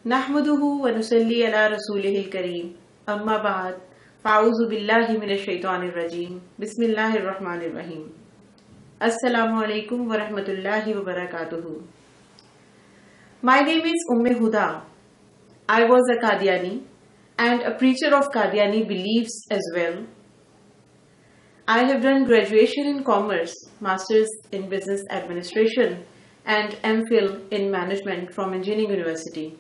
नहमदुहु व नुसल्ली अला रसूलिहिल करीम अम्मा बाद फ़ाऊज़ु बिल्लाहि मिनश शैतानिर रजीम बिस्मिल्लाहिर रहमानिर रहीम अस्सलामु अलैकुम व रहमतुल्लाहि व बरकातुहू. My name is Huda. I was a Qadyani and a preacher of Qadyani beliefs as well. I have done graduation in commerce, masters in business administration and MPhil in management from Engineering University.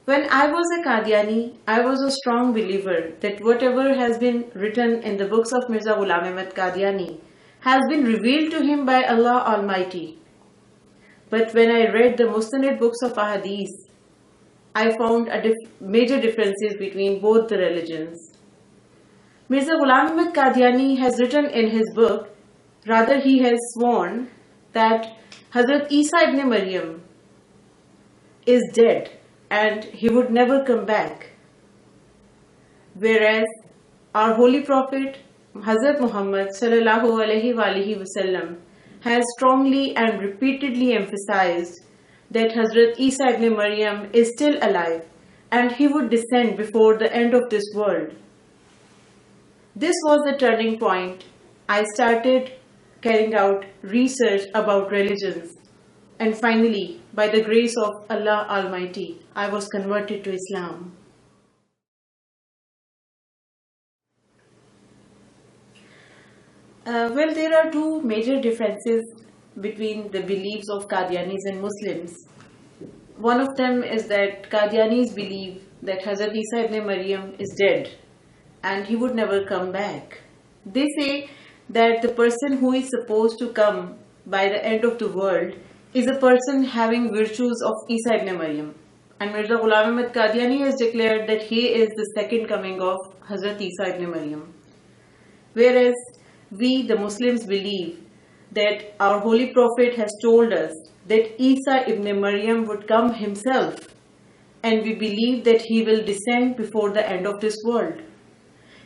When I was a Qadyani, I was a strong believer that whatever has been written in the books of Mirza Ghulam Ahmad Qadyani has been revealed to him by Allah Almighty. But when I read the Musnad books of Ahadith, I found major differences between both the religions. Mirza Ghulam Ahmad Qadyani has written in his book, rather he has sworn that Hazrat Isa ibn Maryam is dead and he would never come back. Whereas our holy prophet Hazrat Muhammad sallallahu alaihi wasallam has strongly and repeatedly emphasized that Hazrat Isa ibn Maryam is still alive and he would descend before the end of this world. This was the turning point. I started carrying out research about religions, and finally, by the grace of Allah Almighty, I was converted to Islam. Well, there are two major differences between the beliefs of Qadianis and Muslims. One of them is that Qadianis believe that Hazrat Isa ibn Maryam is dead and he would never come back. They say that the person who is supposed to come by the end of the world is a person having virtues of Isa ibn Maryam. And Mirza Ghulam Ahmad Qadyani has declared that he is the second coming of Hazrat Isa ibn Maryam. Whereas we, the Muslims, believe that our Holy Prophet has told us that Isa ibn Maryam would come himself, and we believe that he will descend before the end of this world.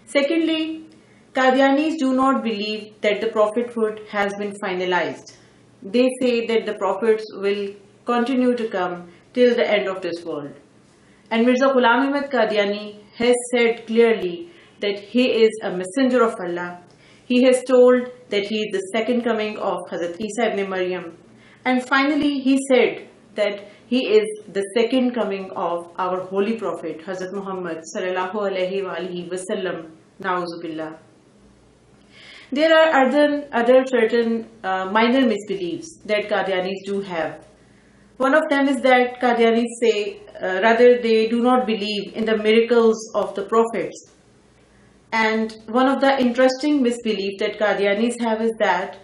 Secondly, Qadianis do not believe that the prophethood has been finalized. They say that the prophets will continue to come till the end of this world. And Mirza Ghulam Ahmad Qadyani has said clearly that he is a messenger of Allah. He has told that he is the second coming of Hazrat Isa ibn Maryam. And finally he said that he is the second coming of our holy prophet Hazrat Muhammad sallallahu alaihi wasallam. Na'uzu billah. There are other certain minor misbeliefs that Qadianis do have. One of them is that Qadianis say, rather they do not believe in the miracles of the prophets. And one of the interesting misbeliefs that Qadianis have is that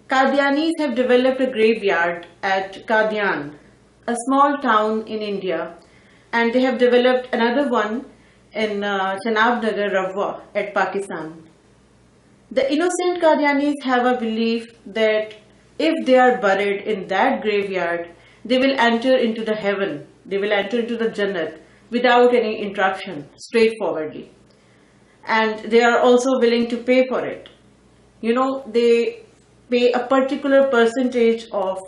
Qadianis have developed a graveyard at Qadian, a small town in India, and they have developed another one in Chanab Nagar, Ravwa at Pakistan. The innocent Qadianis have a belief that if they are buried in that graveyard, they will enter into the heaven, they will enter into the Jannat without any interruption, straightforwardly. And they are also willing to pay for it. You know, they pay a particular percentage of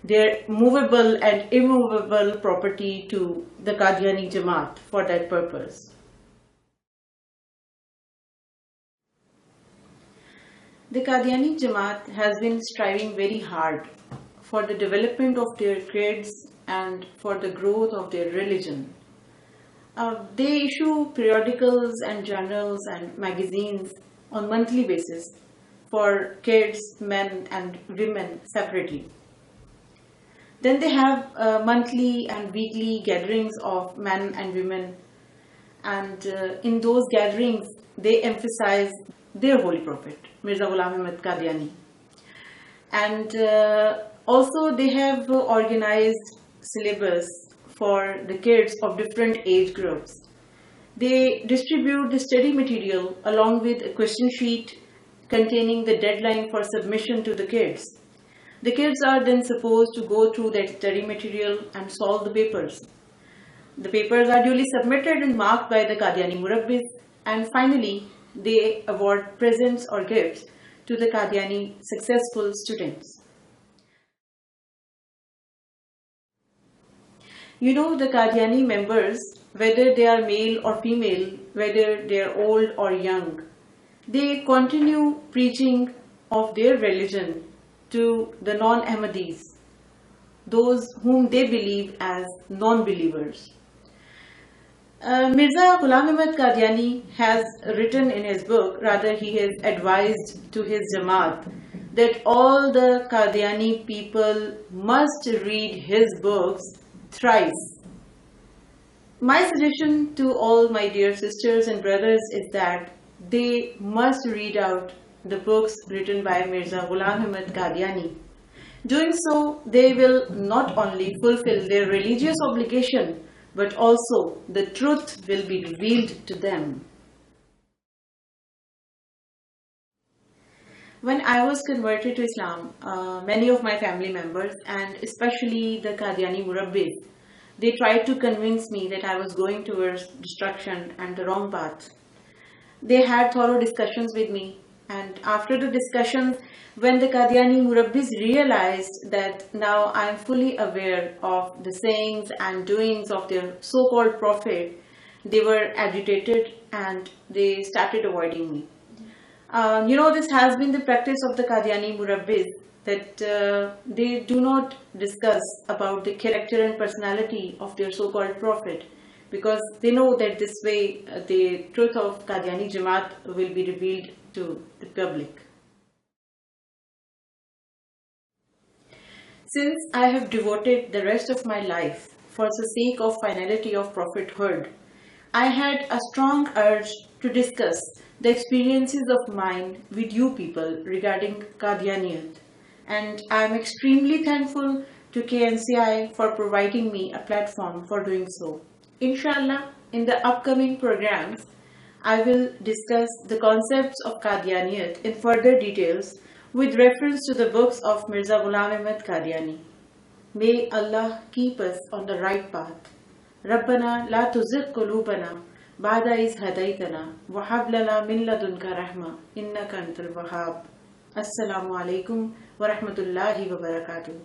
their movable and immovable property to the Qadyani Jamaat for that purpose. The Qadyani Jamaat has been striving very hard for the development of their creeds and for the growth of their religion. They issue periodicals and journals and magazines on monthly basis for kids, men and women separately. Then they have monthly and weekly gatherings of men and women, and in those gatherings they emphasize their holy prophet Mirza Ghulam Ahmad Qadyani. And also they have organized syllabus for the kids of different age groups. They distribute the study material along with a question sheet containing the deadline for submission to the kids. The kids are then supposed to go through that study material and solve the papers. The papers are duly submitted and marked by the Qadyani Murabbis, and finally they award presents or gifts to the Qadyani successful students. You know, the Qadiani members, whether they are male or female, whether they are old or young, they continue preaching of their religion to the non-Ahmadis, those whom they believe as non-believers. Mirza Ghulam Ahmad Qadiani has written in his book, rather he has advised to his Jamaat, that all the Qadiani people must read his books thrice. My suggestion to all my dear sisters and brothers is that they must read out the books written by Mirza Ghulam Ahmad Qadiani. Doing so, they will not only fulfill their religious obligation, but also the truth will be revealed to them. When I was converted to Islam, many of my family members, and especially the Qadiani Murabbis, they tried to convince me that I was going towards destruction and the wrong path. They had thorough discussions with me, and after the discussions, when the Qadiani Murabbis realized that now I am fully aware of the sayings and doings of their so-called prophet, they were agitated and they started avoiding me. This has been the practice of the Qadiani Murabbis, that they do not discuss about the character and personality of their so-called prophet, because they know that this way the truth of Qadiani Jamaat will be revealed to the public. Since I have devoted the rest of my life for the sake of finality of prophethood, I had a strong urge to discuss the experiences of mine with you people regarding Qadianiyat, and I am extremely thankful to KNCI for providing me a platform for doing so. Inshallah, in the upcoming programs, I will discuss the concepts of Qadianiyat in further details with reference to the books of Mirza Ghulam Ahmad Qadiani. May Allah keep us on the right path. ربنا لا تزغ قلوبنا بعد إذ هديتنا وهب لنا من لدنك رحمة إنك أنت الوهاب. السلام عليكم ورحمة الله وبركاته.